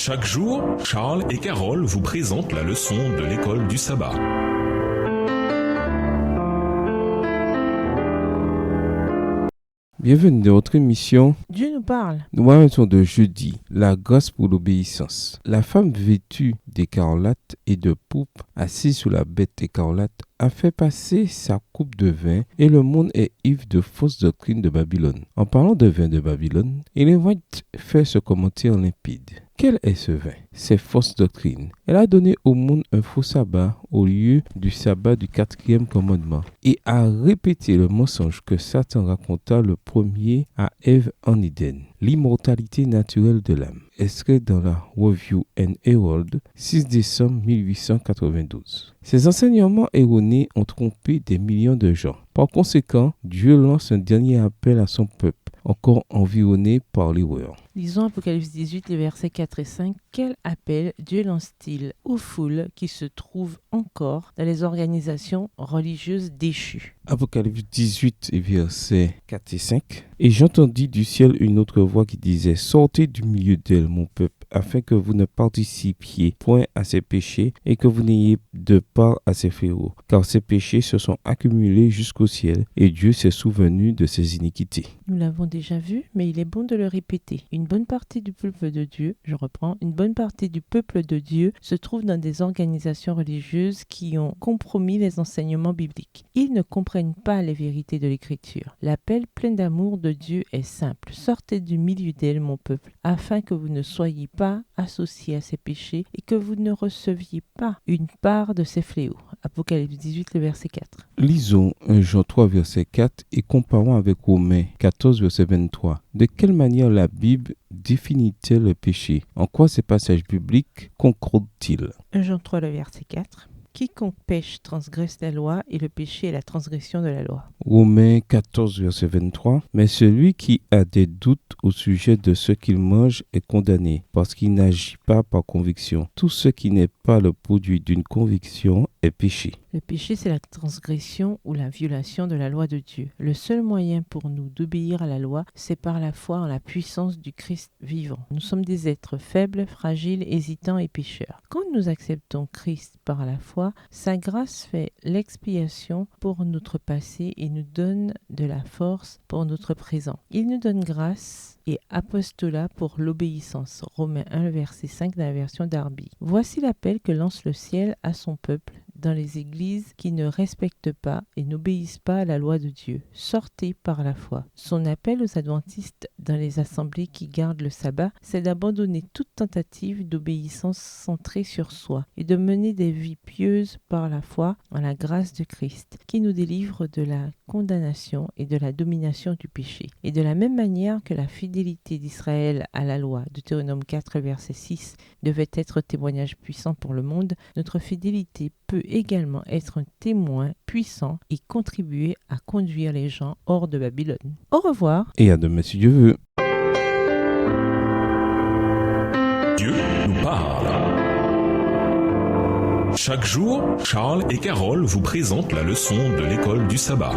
Chaque jour, Charles et Carole vous présentent la leçon de l'école du sabbat. Bienvenue dans votre émission. Dieu nous parle. Nous parlons de jeudi, la grâce pour l'obéissance. La femme vêtue d'écarlate et de pourpre, assise sous la bête écarlate, a fait passer sa coupe de vin et le monde est ivre de fausses doctrines de Babylone. En parlant de vin de Babylone, Ellen White fait ce commentaire limpide. Quel est ce vin? Ces fausses doctrines. Elle a donné au monde un faux sabbat au lieu du sabbat du 4e commandement et a répété le mensonge que Satan raconta le premier à Ève en Éden. L'immortalité naturelle de l'âme. Extrait dans la Review and Herald, 6 décembre 1892. Ces enseignements erronés ont trompé des millions de gens. Par conséquent, Dieu lance un dernier appel à son peuple, encore environné par l'erreur. Lisons Apocalypse 18, les versets 4 et 5. Quel appel Dieu lance-t-il aux foules qui se trouvent encore dans les organisations religieuses déchues? Apocalypse 18, versets 4 et 5. Et j'entendis du ciel une autre voix qui disait: Sortez du milieu d'elle, mon peuple, afin que vous ne participiez point à ses péchés et que vous n'ayez de part à ses fléaux, car ses péchés se sont accumulés jusqu'au ciel et Dieu s'est souvenu de ses iniquités. Nous l'avons déjà vu, mais il est bon de le répéter. Une bonne partie du peuple de Dieu, une bonne partie du peuple de Dieu se trouve dans des organisations religieuses qui ont compromis les enseignements bibliques. Ils ne comprennent pas les vérités de l'Écriture. L'appel plein d'amour de Dieu est simple. Sortez du milieu d'elle, mon peuple, afin que vous ne soyez pas associés à ses péchés et que vous ne receviez pas une part de ses fléaux. Apocalypse 18, le verset 4. Lisons 1 Jean 3, verset 4 et comparons avec Romains 14, verset 23. De quelle manière la Bible définit-elle le péché? En quoi ces passages bibliques concordent-ils? 1 Jean 3, le verset 4. Quiconque pêche transgresse la loi, et le péché est la transgression de la loi. Romains 14, verset 23. Mais celui qui a des doutes au sujet de ce qu'il mange est condamné, parce qu'il n'agit pas par conviction. Tout ce qui n'est pas le produit d'une conviction est péché. Le péché, c'est la transgression ou la violation de la loi de Dieu. Le seul moyen pour nous d'obéir à la loi, c'est par la foi en la puissance du Christ vivant. Nous sommes des êtres faibles, fragiles, hésitants et pécheurs. Quand nous acceptons Christ par la foi, sa grâce fait l'expiation pour notre passé et nous donne de la force pour notre présent. Il nous donne grâce et apostolat pour l'obéissance. Romains 1, verset 5 dans la version Darby. Voici l'appel que lance le ciel à son peuple dans les églises qui ne respectent pas et n'obéissent pas à la loi de Dieu. Sortez par la foi. Son appel aux adventistes dans les assemblées qui gardent le sabbat, c'est d'abandonner toute tentative d'obéissance centrée sur soi et de mener des vies pieuses par la foi en la grâce de Christ, qui nous délivre de la condamnation et de la domination du péché. Et de la même manière que la fidélité d'Israël à la loi, Deutéronome 4, verset 6, devait être témoignage puissant pour le monde, notre fidélité peut également être un témoin puissant et contribuer à conduire les gens hors de Babylone. Au revoir. Et à demain si Dieu veut. Dieu nous parle. Chaque jour, Charles et Carole vous présentent la leçon de l'école du sabbat.